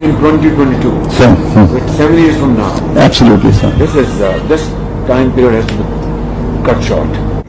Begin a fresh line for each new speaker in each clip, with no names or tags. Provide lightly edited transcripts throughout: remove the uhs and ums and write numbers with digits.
In 2022,
Sir,
with 7 years from now,
absolutely, sir.
this time period has to be cut short.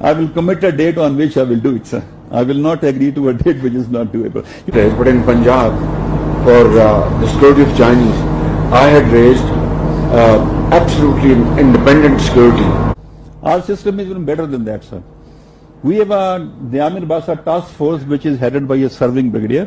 I will commit a date on which I will do it, sir. I will not agree to a date which is not doable.
But in Punjab, for the security of Chinese, I had raised absolutely independent security.
Our system is even better than that, sir. We have the Amir Basa task force which is headed by a serving brigadier.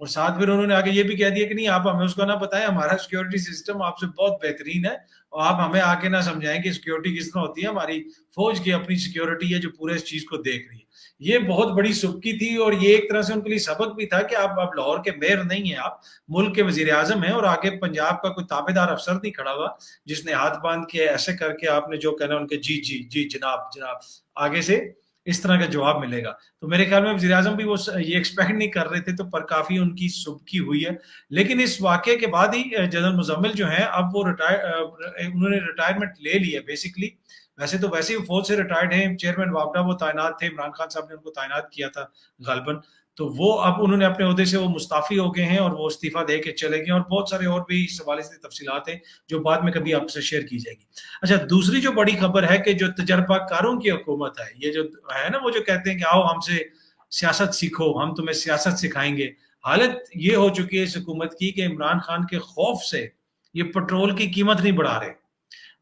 اور ساتھ پھر انہوں نے آگے یہ بھی کہہ دیا کہ نہیں آپ ہمیں اس کا نہ بتائیں, ہمارا سیکیورٹی سسٹم آپ سے بہت بہترین ہے, اور آپ ہمیں آگے نہ سمجھائیں کہ سیکیورٹی کس طرح ہوتی ہے, ہماری فوج کی اپنی سیکیورٹی ہے جو پورے اس چیز کو دیکھ رہی ہے. یہ بہت بڑی سبکی تھی, اور یہ ایک طرح سے ان کے لیے سبق بھی تھا کہ آپ اب لاہور کے میئر نہیں ہیں, آپ ملک کے وزیر اعظم ہیں, اور آگے پنجاب کا کوئی تابع دار افسر نہیں کھڑا ہوا جس نے ہاتھ باندھ کے ایسے کر کے آپ نے جو کہنا ان کے جی جی جی جناب جناب آگے سے اس طرح کا جواب ملے گا. تو میرے خیال میں وزیر اعظم بھی وہ یہ ایکسپیکٹ نہیں کر رہے تھے, تو پر کافی ان کی سبکی ہوئی ہے. لیکن اس واقعے کے بعد ہی جنرل مزمل جو ہیں اب وہ انہوں نے ریٹائرمنٹ لے لی ہے بیسکلی. ویسے تو ویسے ہی فوج سے ریٹائرڈ ہیں, چیئرمین واپڈا وہ تعینات تھے, عمران خان صاحب نے ان کو تعینات کیا تھا غالباً, تو وہ اب انہوں نے اپنے عہدے سے وہ مستعفی ہو گئے ہیں اور وہ استعفیٰ دے کے چلے گئے, اور بہت سارے اور بھی اس حوالے سے تفصیلات ہیں جو بعد میں کبھی آپ سے شیئر کی جائے گی. اچھا, دوسری جو بڑی خبر ہے کہ جو تجربہ کاروں کی حکومت ہے, یہ جو ہے نا وہ جو کہتے ہیں کہ آؤ ہم سے سیاست سیکھو, ہم تمہیں سیاست سکھائیں گے, حالت یہ ہو چکی ہے اس حکومت کی کہ عمران خان کے خوف سے یہ پیٹرول کی قیمت نہیں بڑھا رہے.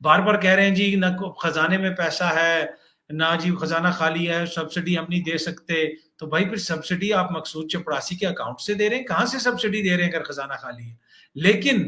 بار بار کہہ رہے ہیں جی نہ خزانے میں پیسہ ہے, نہ جی خزانہ خالی ہے, سبسڈی ہم نہیں دے سکتے. تو بھائی پھر سبسڈی آپ مقصود چپڑاسی کے اکاؤنٹ سے دے رہے ہیں, کہاں سے سبسڈی دے رہے ہیں اگر خزانہ خالی ہے؟ لیکن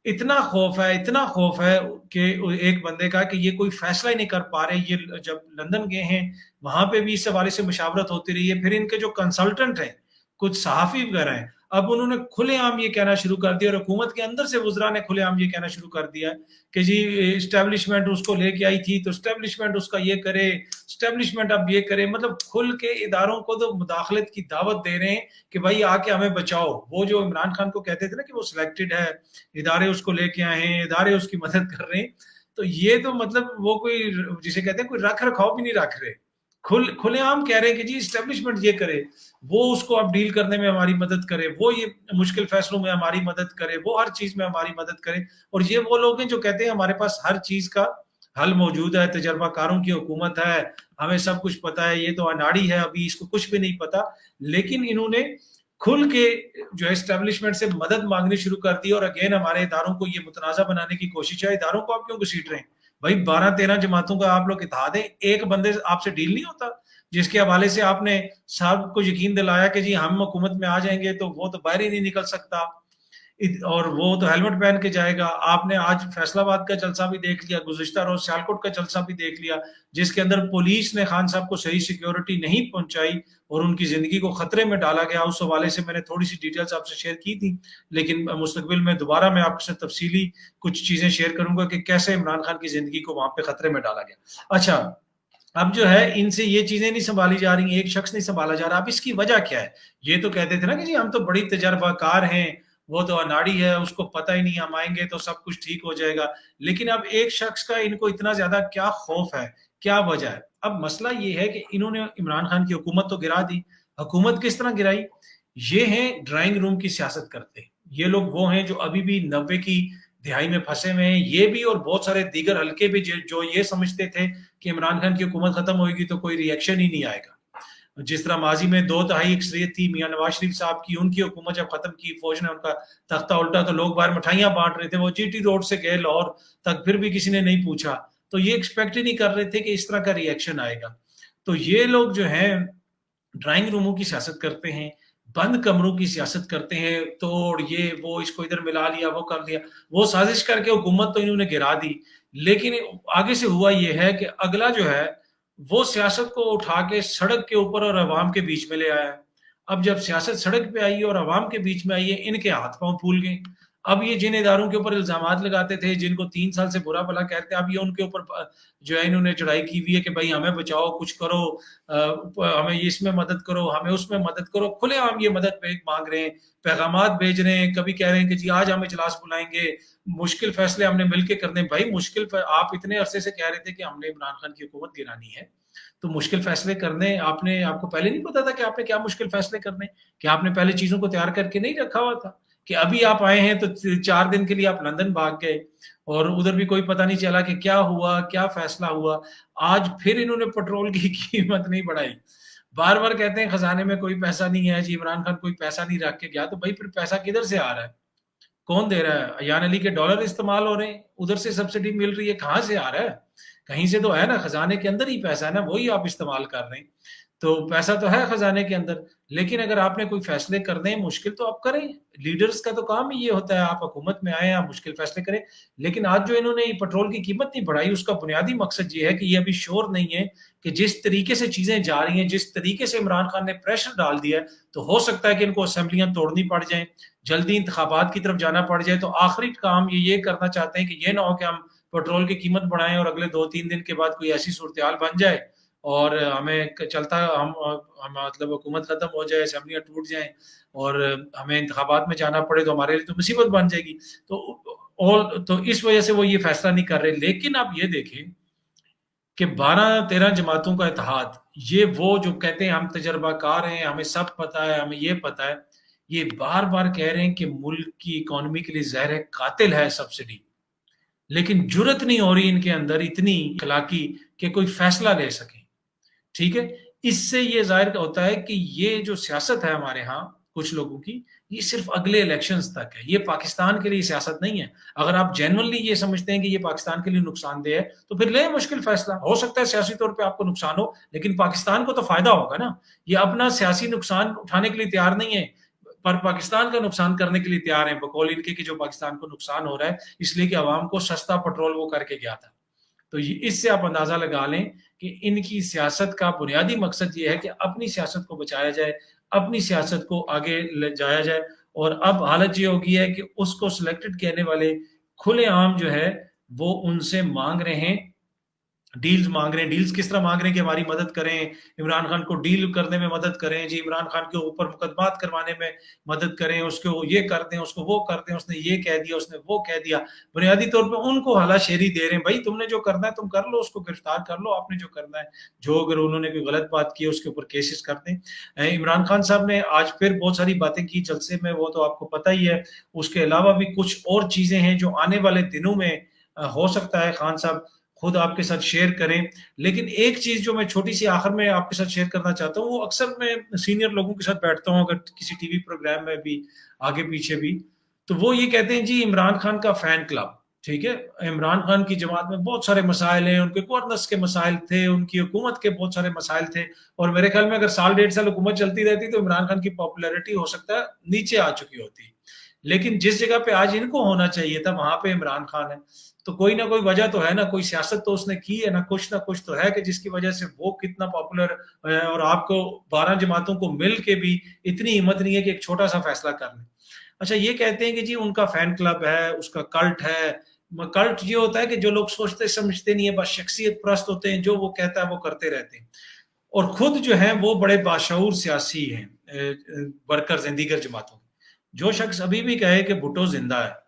اتنا خوف ہے کہ ایک بندے کا کہ یہ کوئی فیصلہ ہی نہیں کر پا رہے. یہ جب لندن گئے ہیں وہاں پہ بھی اس حوالے سے مشاورت ہوتی رہی ہے. پھر ان کے جو کنسلٹنٹ ہیں کچھ صحافی وغیرہ ہیں, اب انہوں نے کھلے عام یہ کہنا شروع کر دیا, اور حکومت کے اندر سے وزراء نے کھلے عام یہ کہنا شروع کر دیا کہ جی اسٹیبلشمنٹ اس کو لے کے آئی تھی تو اسٹیبلشمنٹ اس کا یہ کرے, اسٹیبلشمنٹ اب یہ کرے. مطلب کھل کے اداروں کو تو مداخلت کی دعوت دے رہے ہیں کہ بھائی آ کے ہمیں بچاؤ. وہ جو عمران خان کو کہتے تھے نا کہ وہ سلیکٹڈ ہے, ادارے اس کو لے کے آئے ہیں, ادارے اس کی مدد کر رہے ہیں, تو یہ تو مطلب وہ کوئی جسے کہتے ہیں کوئی رکھ رکھاؤ بھی نہیں رکھ رہے. کھلے عام کہہ رہے ہیں کہ جی اسٹیبلشمنٹ یہ کرے, وہ اس کو اب ڈیل کرنے میں ہماری مدد کرے, وہ یہ مشکل فیصلوں میں ہماری مدد کرے, وہ ہر چیز میں ہماری مدد کرے. اور یہ وہ لوگ ہیں جو کہتے ہیں ہمارے پاس ہر چیز کا حل موجود ہے, تجربہ کاروں کی حکومت ہے, ہمیں سب کچھ پتا ہے, یہ تو اناڑی ہے ابھی اس کو کچھ بھی نہیں پتا. لیکن انہوں نے کھل کے جو ہے اسٹیبلشمنٹ سے مدد مانگنی شروع کر دی, اور اگین ہمارے اداروں کو یہ متنازع بنانے کی کوشش ہے. اداروں کو آپ کیوں گھسیٹ رہے ہیں بھائی؟ 12-13 جماعتوں کا آپ لوگ اتحاد ہے, ایک بندے آپ سے ڈیل نہیں ہوتا جس کے حوالے سے آپ نے صاحب کو یقین دلایا کہ جی ہم حکومت میں آ جائیں گے تو وہ تو باہر ہی نہیں نکل سکتا, اور وہ تو ہیلمٹ پہن کے جائے گا. آپ نے آج فیصل آباد کا جلسہ بھی دیکھ لیا, گزشتہ روز سیالکوٹ کا جلسہ بھی دیکھ لیا, جس کے اندر پولیس نے خان صاحب کو صحیح سیکیورٹی نہیں پہنچائی اور ان کی زندگی کو خطرے میں ڈالا گیا. اس حوالے سے میں نے تھوڑی سی ڈیٹیلز آپ سے شیئر کی تھی, لیکن مستقبل میں دوبارہ میں آپ سے تفصیلی کچھ چیزیں شیئر کروں گا کہ کیسے عمران خان کی زندگی کو وہاں پہ خطرے میں ڈالا گیا. اچھا, اب جو ہے ان سے یہ چیزیں نہیں سنبھالی جا رہی ہیں, ایک شخص نہیں سنبھالا جا رہا. اب اس کی وجہ کیا ہے؟ یہ تو کہتے تھے نا کہ جی ہم تو بڑی تجربہ کار ہیں, وہ تو اناڑی ہے, اس کو پتہ ہی نہیں, ہم آئیں گے تو سب کچھ ٹھیک ہو جائے گا. لیکن اب ایک شخص کا ان کو اتنا زیادہ کیا خوف ہے, کیا وجہ ہے؟ اب مسئلہ یہ ہے کہ انہوں نے عمران خان کی حکومت تو گرا دی. حکومت کس طرح گرائی؟ یہ ہیں ڈرائنگ روم کی سیاست کرتے. یہ لوگ وہ ہیں جو ابھی بھی 90 کی دہائی میں پھنسے ہوئے ہیں, یہ بھی اور بہت سارے دیگر حلقے بھی جو یہ سمجھتے تھے کہ عمران خان کی حکومت ختم ہوئے گی تو کوئی ری ایکشن ہی نہیں آئے گا. جس طرح ماضی میں 2/3 اکثریت تھی میاں نواز شریف صاحب کی, ان کی حکومت جب ختم کی, فوج نے ان کا تختہ الٹا تو لوگ باہر مٹھائیاں بانٹ رہے تھے, وہ جی ٹی روڈ سے گئے لاہور تک, پھر بھی کسی نے نہیں پوچھا. تو یہ ایکسپیکٹ ہی نہیں کر رہے تھے کہ اس طرح کا ری ایکشن آئے گا. تو یہ لوگ جو ہیں ڈرائنگ روموں کی سیاست کرتے ہیں, بند کمروں کی سیاست کرتے ہیں, توڑ یہ وہ, اس کو ادھر ملا لیا, وہ کر دیا, وہ سازش کر کے حکومت تو انہوں نے گرا دی. لیکن آگے سے ہوا یہ ہے کہ اگلا جو ہے وہ سیاست کو اٹھا کے سڑک کے اوپر اور عوام کے بیچ میں لے آیا. اب جب سیاست سڑک پہ آئی ہے اور عوام کے بیچ میں آئی ہے, ان کے ہاتھ پاؤں پھول گئے. اب یہ جن اداروں کے اوپر الزامات لگاتے تھے, جن کو 3 سال سے برا بھلا کہتے ہیں, اب یہ ان کے اوپر جو ہے انہوں نے چڑھائی کی ہوئی ہے کہ بھائی ہمیں بچاؤ, کچھ کرو, ہمیں اس میں مدد کرو, ہمیں اس میں مدد کرو. کھلے عام یہ مدد مانگ رہے ہیں, پیغامات بھیج رہے ہیں. کبھی کہہ رہے ہیں کہ جی آج ہم اجلاس بلائیں گے, مشکل فیصلے ہم نے مل کے کرنے. بھائی مشکل آپ اتنے عرصے سے کہہ رہے تھے کہ ہم نے عمران خان کی حکومت گرانی ہے, تو مشکل فیصلے کرنے آپ کو پہلے نہیں پتا تھا کہ آپ نے کیا مشکل فیصلے کرنے, کہ آپ نے پہلے چیزوں کو تیار کر کے نہیں رکھا ہوا تھا, کہ ابھی آپ آئے ہیں تو 4 دن کے لیے آپ لندن بھاگ گئے اور ادھر بھی کوئی پتہ نہیں چلا کہ کیا ہوا, کیا فیصلہ ہوا. آج پھر انہوں نے پیٹرول کی قیمت نہیں بڑھائی. بار بار کہتے ہیں خزانے میں کوئی پیسہ نہیں ہے جی, عمران خان کوئی پیسہ نہیں رکھ کے گیا. تو بھائی پھر پیسہ کدھر سے آ رہا ہے, کون دے رہا ہے؟ ایان علی کے ڈالر استعمال ہو رہے ہیں, ادھر سے سبسڈی مل رہی ہے, کہاں سے آ رہا ہے؟ کہیں سے تو ہے نا, خزانے کے اندر ہی پیسہ ہے نا, وہی آپ استعمال کر رہے ہیں. تو پیسہ تو ہے خزانے کے اندر، لیکن اگر آپ نے کوئی فیصلے کرنے ہیں مشکل تو آپ کریں. لیڈرز کا تو کام ہی یہ ہوتا ہے، آپ حکومت میں آئیں، آپ مشکل فیصلے کریں. لیکن آج جو انہوں نے پیٹرول کی قیمت نہیں بڑھائی، اس کا بنیادی مقصد یہ ہے کہ یہ ابھی شور نہیں ہے کہ جس طریقے سے چیزیں جا رہی ہیں، جس طریقے سے عمران خان نے پریشر ڈال دیا ہے، تو ہو سکتا ہے کہ ان کو اسمبلیاں توڑنی پڑ جائیں، جلدی انتخابات کی طرف جانا پڑ جائے. تو آخری کام یہ کرنا چاہتے ہیں کہ یہ نہ ہو کہ ہم پیٹرول کی قیمت بڑھائیں اور اگلے 2-3 دن کے بعد کوئی ایسی صورتحال بن جائے اور ہمیں چلتا ہم مطلب حکومت ختم ہو جائے، اسمبلیاں ٹوٹ جائیں اور ہمیں انتخابات میں جانا پڑے تو ہمارے لیے تو مصیبت بن جائے گی. تو اس وجہ سے وہ یہ فیصلہ نہیں کر رہے. لیکن آپ یہ دیکھیں کہ 12-13 جماعتوں کا اتحاد، یہ وہ جو کہتے ہیں ہم تجربہ کار ہیں، ہمیں سب پتہ ہے، ہمیں یہ پتہ ہے، یہ بار بار کہہ رہے ہیں کہ ملک کی اکانومی کے لیے زہر قاتل ہے سبسڈی، لیکن جرت نہیں ہو رہی ان کے اندر اتنی اخلاقی کہ کوئی فیصلہ لے سکیں. ٹھیک ہے، اس سے یہ ظاہر ہوتا ہے کہ یہ جو سیاست ہے ہمارے ہاں کچھ لوگوں کی، یہ صرف اگلے الیکشنز تک ہے، یہ پاکستان کے لیے سیاست نہیں ہے. اگر آپ جینوئنلی یہ سمجھتے ہیں کہ یہ پاکستان کے لیے نقصان دہ ہے تو پھر لیں مشکل فیصلہ. ہو سکتا ہے سیاسی طور پہ آپ کو نقصان ہو، لیکن پاکستان کو تو فائدہ ہوگا نا. یہ اپنا سیاسی نقصان اٹھانے کے لیے تیار نہیں ہے، پر پاکستان کا نقصان کرنے کے لیے تیار ہیں، بقول ان کے کہ جو پاکستان کو نقصان ہو رہا ہے اس لیے کہ عوام کو سستا پیٹرول وہ کر کے گیا تھا. تو اس سے آپ اندازہ لگا لیں کہ ان کی سیاست کا بنیادی مقصد یہ ہے کہ اپنی سیاست کو بچایا جائے، اپنی سیاست کو آگے لے جایا جائے. اور اب حالت یہ ہوگی ہے کہ اس کو سلیکٹڈ کہنے والے کھلے عام جو ہے وہ ان سے مانگ رہے ہیں، ڈیلز مانگ رہے ہیں. ڈیلز کس طرح مانگ رہے ہیں کہ ہماری مدد کریں، عمران خان کو ڈیل کرنے میں مدد کریں، جی عمران خان کے اوپر مقدمات کروانے میں مدد کریں، اس کو یہ کر دیں، اس کو وہ کر دیں، اس نے یہ کہہ دیا، اس نے وہ کہہ دیا. بنیادی طور پہ ان کو حالہ شیری دے رہے ہیں، بھائی تم نے جو کرنا ہے تم کر لو، اس کو گرفتار کر لو، آپ نے جو کرنا ہے، جو اگر انہوں نے کوئی غلط بات کی اس کے اوپر کیسز کر دیں. عمران خان صاحب نے آج پھر بہت ساری باتیں کی جلسے میں، وہ تو آپ کو پتہ ہی ہے. اس کے علاوہ بھی کچھ اور چیزیں ہیں جو آنے والے دنوں میں ہو سکتا ہے خان صاحب خود آپ کے ساتھ شیئر کریں. لیکن ایک چیز جو میں چھوٹی سی آخر میں آپ کے ساتھ شیئر کرنا چاہتا ہوں، وہ اکثر میں سینئر لوگوں کے ساتھ بیٹھتا ہوں اگر کسی ٹی وی پروگرام میں بھی آگے پیچھے بھی، تو وہ یہ کہتے ہیں جی عمران خان کا فین کلب. ٹھیک ہے، عمران خان کی جماعت میں بہت سارے مسائل ہیں، ان کے گورننس کے مسائل تھے، ان کی حکومت کے بہت سارے مسائل تھے، اور میرے خیال میں اگر 1.5 سال حکومت چلتی رہتی تو عمران خان کی پاپولیرٹی ہو سکتا ہے نیچے آ چکی ہوتی. لیکن جس جگہ پہ آج ان کو ہونا چاہیے تھا وہاں پہ عمران خان ہے. تو کوئی نہ کوئی وجہ تو ہے نا، کوئی سیاست تو اس نے کی ہے نہ کچھ تو ہے کہ جس کی وجہ سے وہ کتنا پاپولر ہے. اور آپ کو 12 جماعتوں کو مل کے بھی اتنی ہمت نہیں ہے کہ ایک چھوٹا سا فیصلہ کر لیں. اچھا یہ کہتے ہیں کہ جی ان کا فین کلب ہے، اس کا کلٹ ہے. کلٹ یہ ہوتا ہے کہ جو لوگ سوچتے سمجھتے نہیں ہیں، بس شخصیت پرست ہوتے ہیں، جو وہ کہتا ہے وہ کرتے رہتے ہیں، اور خود جو ہیں وہ بڑے باشعور سیاسی ہیں. ورکرز دیگر جماعتوں، جو شخص ابھی بھی کہے کہ بھٹو زندہ ہے،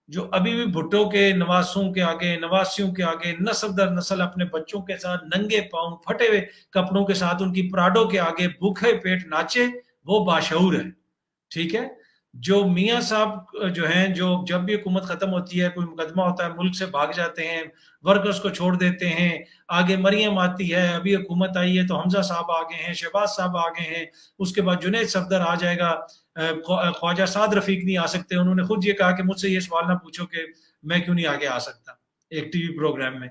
جو ابھی بھی بھٹو کے نواسوں کے آگے، نواسیوں کے آگے، نسل در نسل اپنے بچوں کے ساتھ ننگے پاؤں پھٹے ہوئے کپڑوں کے ساتھ ان کی پراڈو کے آگے بھوکے پیٹ ناچے، وہ باشعور ہے. ٹھیک ہے، جو میاں صاحب جو ہیں، جو جب بھی حکومت ختم ہوتی ہے، کوئی مقدمہ ہوتا ہے، ملک سے بھاگ جاتے ہیں، ورکرز کو چھوڑ دیتے ہیں، آگے مریم آتی ہے، ابھی حکومت آئی ہے تو حمزہ صاحب آگے ہیں، شہباز صاحب آگے ہیں، اس کے بعد جنید صفدر آ جائے گا، خواجہ سعد رفیق نہیں آ سکتے. انہوں نے خود یہ کہا کہ مجھ سے یہ سوال نہ پوچھو کہ میں کیوں نہیں آگے آ سکتا ایک ٹی وی پروگرام میں.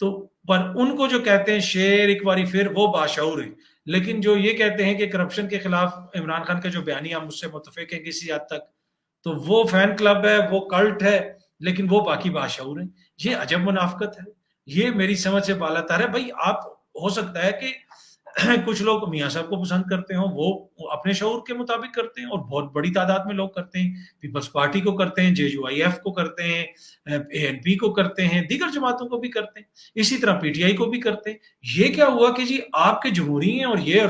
تو پر ان کو جو کہتے ہیں شیر ایک باری پھر، وہ باشعور ہیں. لیکن جو یہ کہتے ہیں کہ کرپشن کے خلاف عمران خان کا جو بیانیہ مجھ سے متفق ہے کسی حد تک، تو وہ فین کلب ہے، وہ کلٹ ہے، لیکن وہ باقی باشعور ہیں. یہ عجب منافقت ہے، یہ میری سمجھ سے بالا تر ہے. بھائی آپ ہو سکتا ہے کہ کچھ لوگ میاں صاحب کو پسند کرتے ہوں، وہ اپنے شعور کے مطابق کرتے ہیں، اور بہت بڑی تعداد میں لوگ کرتے ہیں، پیپلز پارٹی کو کرتے ہیں، JUIF کو کرتے ہیں، ANP کو کرتے ہیں، دیگر جماعتوں کو بھی کرتے ہیں، اسی طرح PTI کو بھی کرتے ہیں. یہ کیا ہوا کہ جی آپ کے جمہوری ہیں اور یہ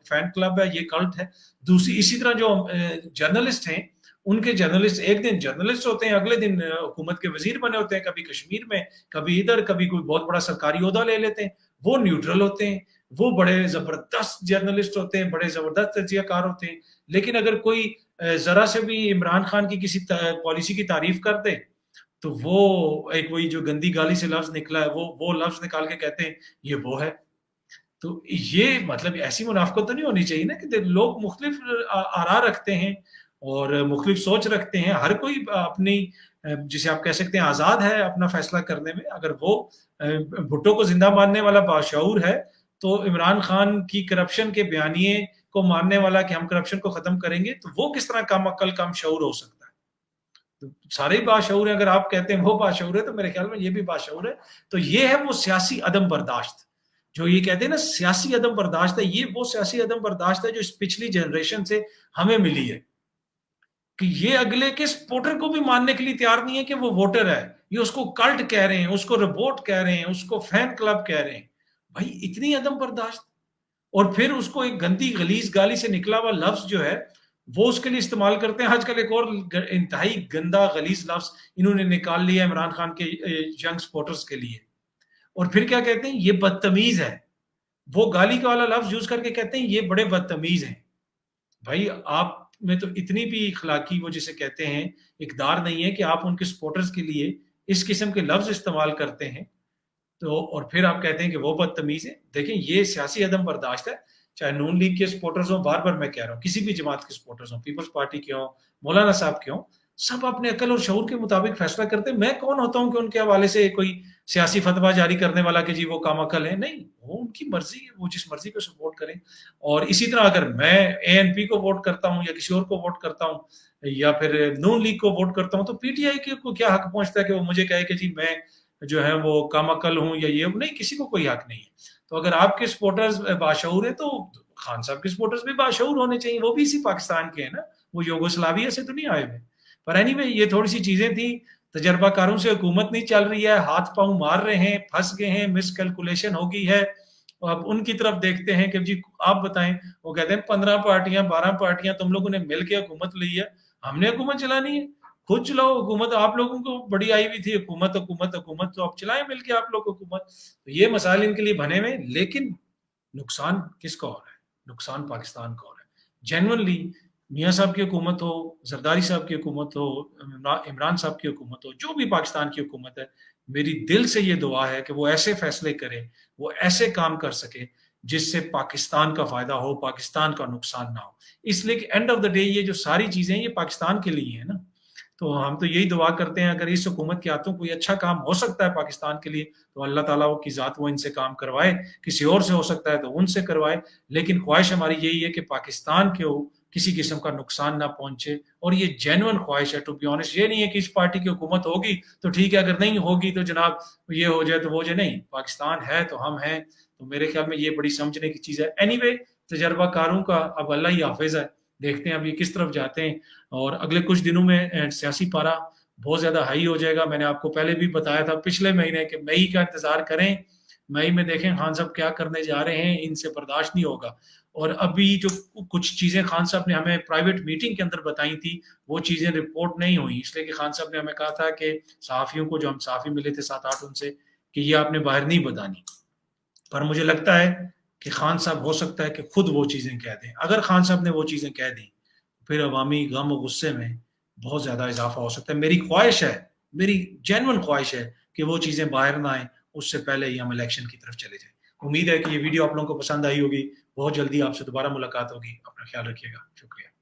فین کلب ہے، یہ کلٹ ہے. دوسری اسی طرح جو جرنلسٹ ہیں، ان کے جرنلسٹ ایک دن جرنلسٹ ہوتے ہیں، اگلے دن حکومت کے وزیر بنے ہوتے ہیں، کبھی کشمیر میں، کبھی ادھر، کبھی کوئی بہت بڑا سرکاری عہدہ لے لیتے ہیں. وہ نیوٹرل ہوتے ہیں، وہ بڑے زبردست جرنلسٹ ہوتے ہیں، بڑے زبردست تجزیہ کار ہوتے ہیں. لیکن اگر کوئی ذرا سے بھی عمران خان کی کسی پالیسی کی تعریف کر دے تو وہ ایک وہی جو گندی گالی سے لفظ نکلا ہے، وہ لفظ نکال کے کہتے ہیں یہ وہ ہے. تو یہ مطلب ایسی منافقت تو نہیں ہونی چاہیے نا کہ لوگ مختلف آراء رکھتے ہیں اور مختلف سوچ رکھتے ہیں. ہر کوئی اپنی، جسے آپ کہہ سکتے ہیں آزاد ہے اپنا فیصلہ کرنے میں. اگر وہ بھٹو کو زندہ ماننے والا باشعور ہے تو عمران خان کی کرپشن کے بیانیے کو ماننے والا کہ ہم کرپشن کو ختم کریں گے، تو وہ کس طرح کم عقل کم شعور ہو سکتا ہے؟ تو سارے ہی باشعور ہیں، اگر آپ کہتے ہیں وہ باشعور ہے تو میرے خیال میں یہ بھی باشعور ہے. تو یہ ہے وہ سیاسی عدم برداشت جو یہ کہتے ہیں نا سیاسی عدم برداشت ہے. یہ وہ سیاسی عدم برداشت ہے جو اس پچھلی جنریشن سے ہمیں ملی ہے کہ یہ اگلے کے سپورٹر کو بھی ماننے کے لیے تیار نہیں ہے کہ وہ ووٹر ہے، یہ اس کو کلٹ کہہ رہے ہیں، اس کو ربوٹ کہہ رہے ہیں، اس کو فین کلب کہہ رہے ہیں. بھائی اتنی عدم برداشت، اور پھر اس کو ایک گندی غلیظ گالی سے نکلا ہوا لفظ جو ہے وہ اس کے لیے استعمال کرتے ہیں. آج کل ایک اور انتہائی گندا غلیظ لفظ انہوں نے نکال لیا عمران خان کے ینگ سپورٹرز کے لیے، اور پھر کیا کہتے ہیں؟ یہ بدتمیز ہے. وہ گالی کا والا لفظ یوز کر کے کہتے ہیں یہ بڑے بدتمیز ہیں. بھائی آپ میں تو اتنی بھی اخلاقی وہ جسے کہتے ہیں اقدار نہیں ہے کہ آپ ان کے سپورٹرز کے لیے اس قسم کے لفظ استعمال کرتے ہیں، تو اور پھر آپ کہتے ہیں کہ وہ بدتمیز ہے. دیکھیں یہ سیاسی عدم برداشت ہے، چاہے نون لیگ کے سپورٹرز ہوں، بار بار میں کہہ رہا ہوں کسی بھی جماعت کے سپورٹرز ہوں، پیپلز پارٹی کے ہوں، مولانا صاحب کے ہوں، سب اپنے عقل اور شعور کے مطابق فیصلہ کرتے ہیں. میں کون ہوتا ہوں کہ ان کے حوالے سے کوئی سیاسی فتویٰ جاری کرنے والا کہ جی وہ کام عقل ہے؟ نہیں، وہ ان کی مرضی ہے، وہ جس مرضی کو سپورٹ کریں. اور اسی طرح اگر میں اے این پی کو ووٹ کرتا ہوں یا کسی اور کو ووٹ کرتا ہوں یا پھر نون لیگ کو ووٹ کرتا ہوں، تو پی ٹی آئی کو کیا حق پہنچتا ہے کہ وہ مجھے کہے کہ جی میں جو ہے وہ کام عقل ہوں یا یہ نہیں؟ کسی کو کوئی حق نہیں ہے. تو اگر آپ کے سپورٹرز باشعور ہیں تو خان صاحب کے سپورٹرز بھی باشعور ہونے چاہیے، وہ بھی اسی پاکستان کے ہیں نا، وہ یوگوسلاویہ سے تو نہیں آئے ہوئے. پر اینی وے یہ تھوڑی سی چیزیں تھیں. تجربہ کاروں سے حکومت نہیں چل رہی ہے، ہاتھ پاؤں مار رہے ہیں، پھنس گئے ہیں، مس کیلکولیشن ہو گئی ہے. اب ان کی طرف دیکھتے ہیں کہ جی آپ بتائیں. وہ کہتے ہیں 15 پارٹیاں 12 پارٹیاں تم لوگوں نے مل کے حکومت لی ہے، ہم نے حکومت چلانی ہے، خود چلاؤ حکومت. آپ لوگوں کو بڑی آئی ہوئی تھی حکومت حکومت حکومت، تو اب چلائیں مل کے آپ لوگ حکومت. تو یہ مسائل ان کے لیے بنے ہوئے، لیکن نقصان کس کا ہو رہا ہے؟ نقصان پاکستان کا ہو رہا ہے. جینوئنلی میاں صاحب کی حکومت ہو، زرداری صاحب کی حکومت ہو، عمران صاحب کی حکومت ہو، جو بھی پاکستان کی حکومت ہے، میری دل سے یہ دعا ہے کہ وہ ایسے فیصلے کرے، وہ ایسے کام کر سکے جس سے پاکستان کا فائدہ ہو، پاکستان کا نقصان نہ ہو. اس لیے کہ اینڈ آف دا ڈے یہ جو ساری چیزیں یہ پاکستان کے لیے ہیں نا. تو ہم تو یہی دعا کرتے ہیں اگر اس حکومت کے ہاتھوں کوئی اچھا کام ہو سکتا ہے پاکستان کے لیے تو اللہ تعالیٰ کی ذات وہ ان سے کام کروائے، کسی اور سے ہو سکتا ہے تو ان سے کروائے. لیکن خواہش ہماری یہی ہے کہ پاکستان کے کسی قسم کا نقصان نہ پہنچے. اور یہ جینوئن خواہش ہے ٹو بی آنیسٹ. یہ نہیں ہے کہ اس پارٹی کی حکومت ہوگی تو ٹھیک ہے، اگر نہیں ہوگی تو جناب یہ ہو جائے تو وہ جائے. نہیں، پاکستان ہے تو ہم ہیں. تو میرے خیال میں یہ بڑی سمجھنے کی چیز ہے. اینی وے تجربہ کاروں کا اب اللہ ہی حافظ ہے، دیکھتے ہیں اب یہ کس طرف جاتے ہیں. اور اگلے کچھ دنوں میں سیاسی پارا بہت زیادہ ہائی ہو جائے گا. میں نے آپ کو پہلے بھی بتایا تھا پچھلے مہینے کہ مئی کا انتظار کریں، مئی میں دیکھیں خان صاحب کیا کرنے جا رہے ہیں. ان سے برداشت نہیں ہوگا. اور ابھی جو کچھ چیزیں خان صاحب نے ہمیں پرائیویٹ میٹنگ کے اندر بتائی تھی وہ چیزیں رپورٹ نہیں ہوئی، اس لیے کہ خان صاحب نے ہمیں کہا تھا کہ صحافیوں کو، جو ہم صحافی ملے تھے 7-8 ان سے، کہ یہ آپ نے باہر نہیں بتانی. پر مجھے لگتا ہے کہ خان صاحب ہو سکتا ہے کہ خود وہ چیزیں کہہ دیں. اگر خان صاحب نے وہ چیزیں کہہ دیں پھر عوامی غم و غصے میں بہت زیادہ اضافہ ہو سکتا ہے. میری خواہش ہے، میری جینوئن خواہش ہے کہ وہ چیزیں باہر نہ آئیں، اس سے پہلے ہی ہم الیکشن کی طرف چلے جائیں. امید ہے کہ یہ ویڈیو آپ لوگوں کو پسند آئی ہوگی. بہت جلدی آپ سے دوبارہ ملاقات ہوگی. اپنا خیال رکھیے گا. شکریہ.